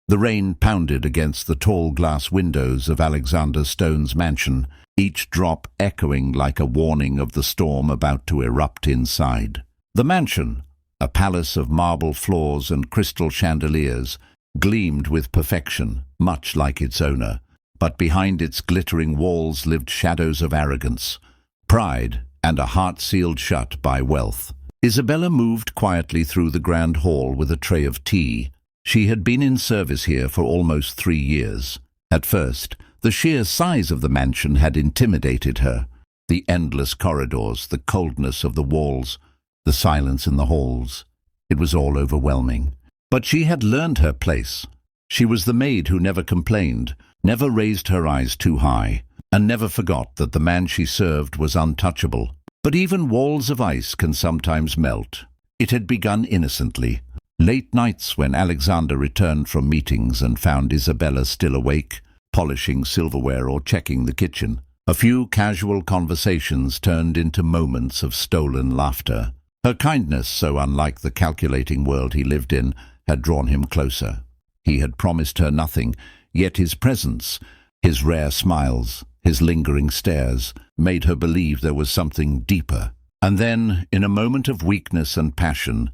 The rain pounded against the tall glass windows of Alexander Stone's mansion, each drop echoing like a warning of the storm about to erupt inside. The mansion, a palace of marble floors and crystal chandeliers, gleamed with perfection, much like its owner. But behind its glittering walls lived shadows of arrogance, pride, and a heart sealed shut by wealth. Isabella moved quietly through the grand hall with a tray of tea. She had been in service here for almost 3 years. At first, the sheer size of the mansion had intimidated her. The endless corridors, the coldness of the walls, the silence in the halls. It was all overwhelming. But she had learned her place. She was the maid who never complained, never raised her eyes too high, and never forgot that the man she served was untouchable. But even walls of ice can sometimes melt. It had begun innocently. Late nights when Alexander returned from meetings and found Isabella still awake, polishing silverware or checking the kitchen. A few casual conversations turned into moments of stolen laughter. Her kindness, so unlike the calculating world he lived in, had drawn him closer. He had promised her nothing, yet his presence, his rare smiles, his lingering stares, made her believe there was something deeper. And then, in a moment of weakness and passion,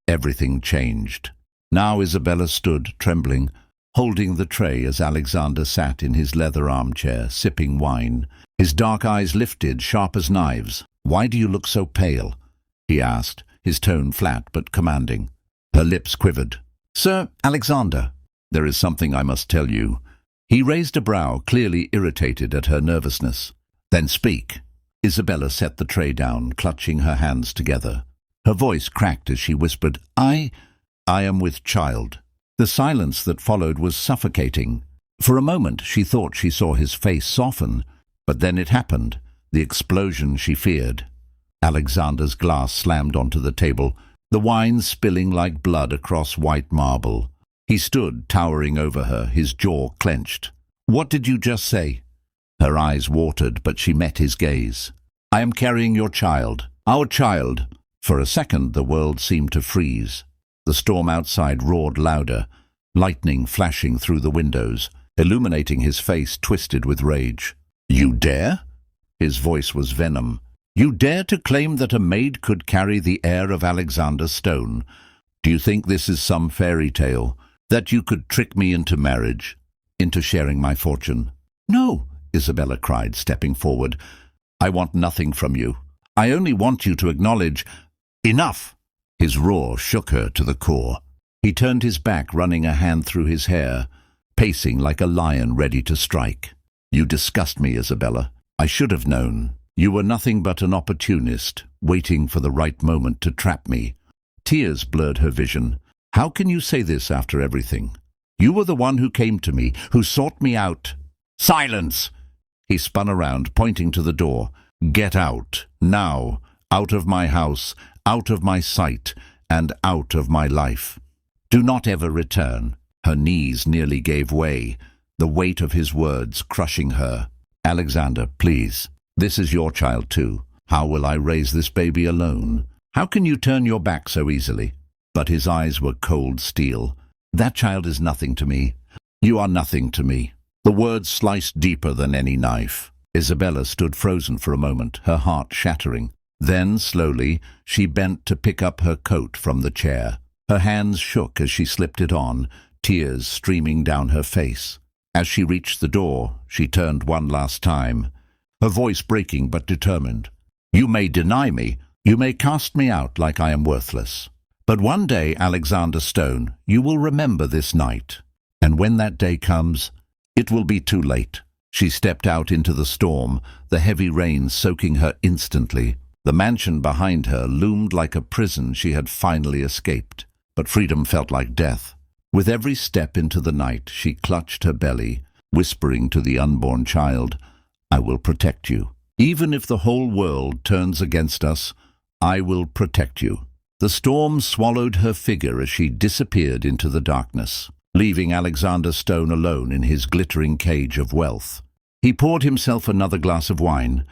everything changed. Now Isabella stood, trembling, holding the tray as Alexander sat in his leather armchair, sipping wine. His dark eyes lifted, sharp as knives. "Why do you look so pale?" he asked, his tone flat but commanding. Her lips quivered. "Sir Alexander, there is something I must tell you." He raised a brow, clearly irritated at her nervousness. "Then speak." Isabella set the tray down, clutching her hands together. Her voice cracked as she whispered, I am with child." The silence that followed was suffocating. For a moment she thought she saw his face soften, but then it happened, the explosion she feared. Alexander's glass slammed onto the table, the wine spilling like blood across white marble. He stood, towering over her, his jaw clenched. "What did you just say?" Her eyes watered, but she met his gaze. "I am carrying your child. Our child." For a second the world seemed to freeze. The storm outside roared louder, lightning flashing through the windows, illuminating his face twisted with rage. "You dare?" His voice was venom. "You dare to claim that a maid could carry the heir of Alexander Stone? Do you think this is some fairy tale? That you could trick me into marriage? Into sharing my fortune?" "No," Isabella cried, stepping forward. "I want nothing from you. I only want you to acknowledge—" "Enough!" His roar shook her to the core. He turned his back, running a hand through his hair, pacing like a lion ready to strike. "You disgust me, Isabella. I should have known. You were nothing but an opportunist, waiting for the right moment to trap me." Tears blurred her vision. "How can you say this after everything? You were the one who came to me, who sought me out." "Silence!" He spun around, pointing to the door. "Get out, now, out of my house, out of my sight, and out of my life. Do not ever return." Her knees nearly gave way, the weight of his words crushing her. "Alexander, please. This is your child too. How will I raise this baby alone? How can you turn your back so easily?" But his eyes were cold steel. "That child is nothing to me. You are nothing to me." The words sliced deeper than any knife. Isabella stood frozen for a moment, her heart shattering. Then, slowly, she bent to pick up her coat from the chair. Her hands shook as she slipped it on, tears streaming down her face. As she reached the door, she turned one last time, her voice breaking but determined. "You may deny me. You may cast me out like I am worthless. But one day, Alexander Stone, you will remember this night. And when that day comes, it will be too late." She stepped out into the storm, the heavy rain soaking her instantly. The mansion behind her loomed like a prison she had finally escaped, but freedom felt like death. With every step into the night, she clutched her belly, whispering to the unborn child, "I will protect you. Even if the whole world turns against us, I will protect you." The storm swallowed her figure as she disappeared into the darkness, leaving Alexander Stone alone in his glittering cage of wealth. He poured himself another glass of wine,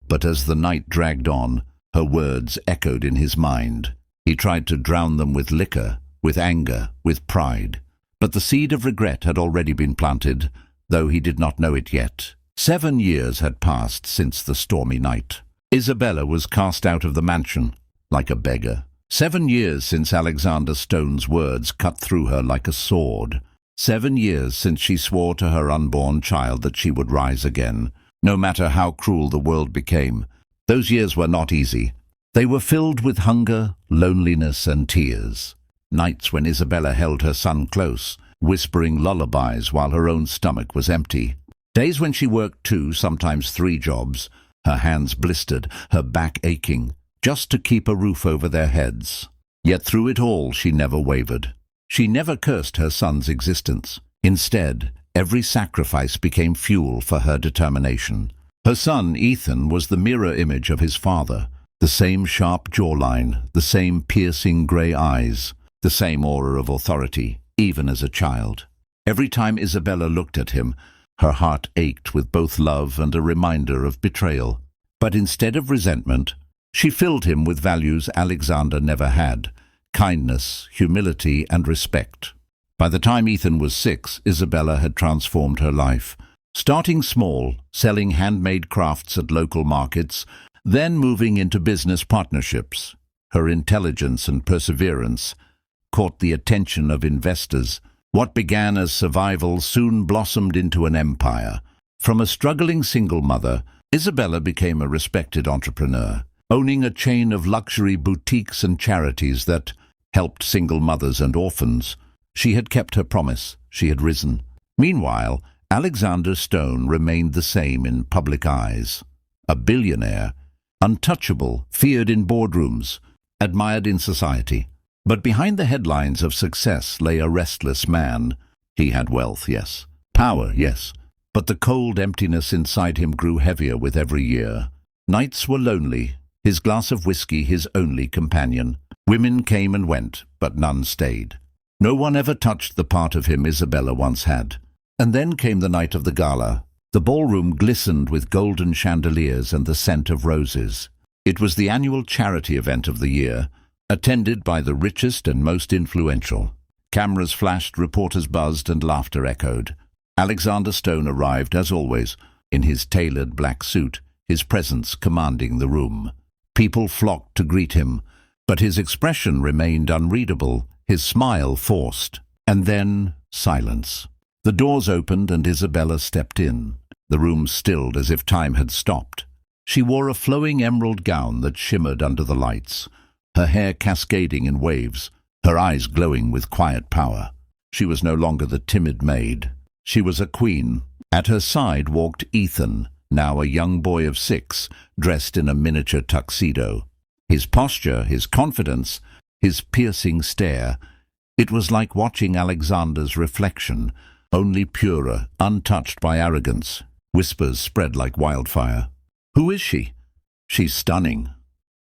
but as the night dragged on, her words echoed in his mind. He tried to drown them with liquor, with anger, with pride. But the seed of regret had already been planted, though he did not know it yet. 7 years had passed since the stormy night. Isabella was cast out of the mansion like a beggar. 7 years since Alexander Stone's words cut through her like a sword. 7 years since she swore to her unborn child that she would rise again, no matter how cruel the world became. Those years were not easy. They were filled with hunger, loneliness, and tears. Nights when Isabella held her son close, whispering lullabies while her own stomach was empty. Days when she worked 2, sometimes 3 jobs, her hands blistered, her back aching, just to keep a roof over their heads. Yet through it all she never wavered. She never cursed her son's existence. Instead, every sacrifice became fuel for her determination. Her son, Ethan, was the mirror image of his father. The same sharp jawline, the same piercing grey eyes, the same aura of authority, even as a child. Every time Isabella looked at him, her heart ached with both love and a reminder of betrayal. But instead of resentment, she filled him with values Alexander never had: kindness, humility, and respect. By the time Ethan was 6, Isabella had transformed her life. Starting small, selling handmade crafts at local markets, then moving into business partnerships. Her intelligence and perseverance caught the attention of investors. What began as survival soon blossomed into an empire. From a struggling single mother, Isabella became a respected entrepreneur, owning a chain of luxury boutiques and charities that helped single mothers and orphans. She had kept her promise. She had risen. Meanwhile, Alexander Stone remained the same in public eyes. A billionaire, untouchable, feared in boardrooms, admired in society. But behind the headlines of success lay a restless man. He had wealth, yes. Power, yes. But the cold emptiness inside him grew heavier with every year. Nights were lonely, his glass of whiskey his only companion. Women came and went, but none stayed. No one ever touched the part of him Isabella once had. And then came the night of the gala. The ballroom glistened with golden chandeliers and the scent of roses. It was the annual charity event of the year, attended by the richest and most influential. Cameras flashed, reporters buzzed, and laughter echoed. Alexander Stone arrived, as always, in his tailored black suit, his presence commanding the room. People flocked to greet him, but his expression remained unreadable, his smile forced. And then silence. The doors opened and Isabella stepped in. The room stilled as if time had stopped. She wore a flowing emerald gown that shimmered under the lights, her hair cascading in waves, her eyes glowing with quiet power. She was no longer the timid maid. She was a queen. At her side walked Ethan, now a young boy of 6, dressed in a miniature tuxedo. His posture, his confidence, his piercing stare. It was like watching Alexander's reflection, only purer, untouched by arrogance. Whispers spread like wildfire. "Who is she?" "She's stunning."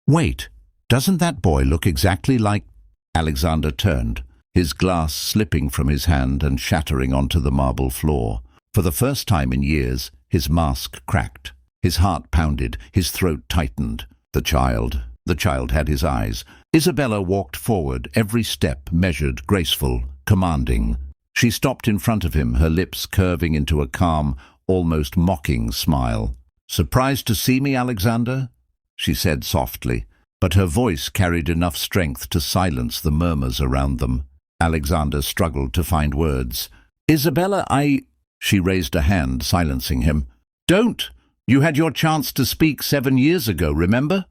"Wait, doesn't that boy look exactly like—" Alexander turned, his glass slipping from his hand and shattering onto the marble floor. For the first time in years, his mask cracked. His heart pounded, his throat tightened. The child had his eyes. Isabella walked forward, every step measured, graceful, commanding. She stopped in front of him, her lips curving into a calm, almost mocking smile. "Surprised to see me, Alexander?" she said softly, but her voice carried enough strength to silence the murmurs around them. Alexander struggled to find words. "Isabella, She raised a hand, silencing him. "Don't! You had your chance to speak 7 years ago, remember?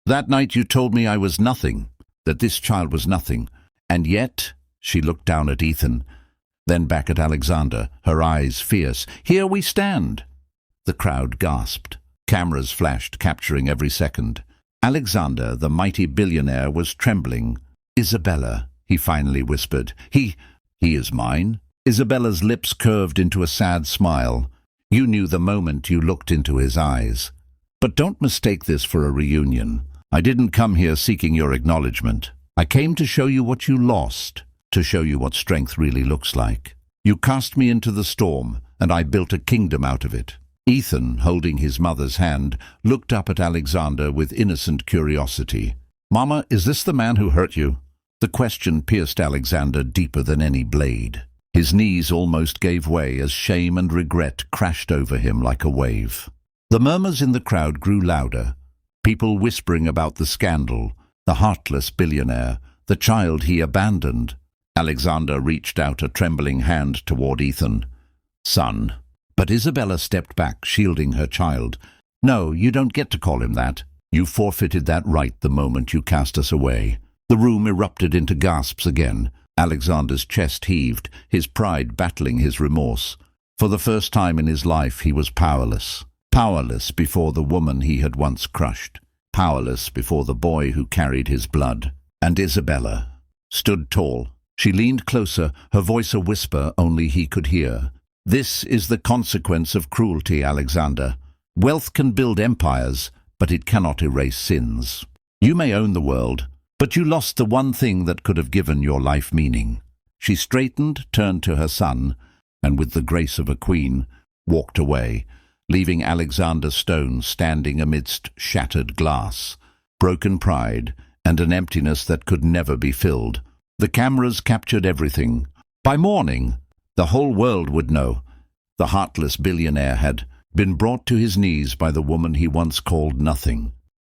That night you told me I was nothing, that this child was nothing. And yet—" She looked down at Ethan, then back at Alexander, her eyes fierce. "Here we stand." The crowd gasped. Cameras flashed, capturing every second. Alexander, the mighty billionaire, was trembling. "Isabella," he finally whispered. He is mine." Isabella's lips curved into a sad smile. You knew the moment you looked into his eyes. "But don't mistake this for a reunion. I didn't come here seeking your acknowledgement. I came to show you what you lost, to show you what strength really looks like. You cast me into the storm, and I built a kingdom out of it." Ethan, holding his mother's hand, looked up at Alexander with innocent curiosity. "Mama, is this the man who hurt you?" The question pierced Alexander deeper than any blade. His knees almost gave way as shame and regret crashed over him like a wave. The murmurs in the crowd grew louder, people whispering about the scandal, the heartless billionaire, the child he abandoned. Alexander reached out a trembling hand toward Ethan. "Son." But Isabella stepped back, shielding her child. "No, you don't get to call him that. You forfeited that right the moment you cast us away." The room erupted into gasps again. Alexander's chest heaved, his pride battling his remorse. For the first time in his life he was powerless. Powerless before the woman he had once crushed. Powerless before the boy who carried his blood. And Isabella stood tall. She leaned closer, her voice a whisper only he could hear. "This is the consequence of cruelty, Alexander. Wealth can build empires, but it cannot erase sins. You may own the world, but you lost the one thing that could have given your life meaning." She straightened, turned to her son, and with the grace of a queen, walked away, leaving Alexander Stone standing amidst shattered glass, broken pride, and an emptiness that could never be filled. The cameras captured everything. By morning, the whole world would know. The heartless billionaire had been brought to his knees by the woman he once called nothing.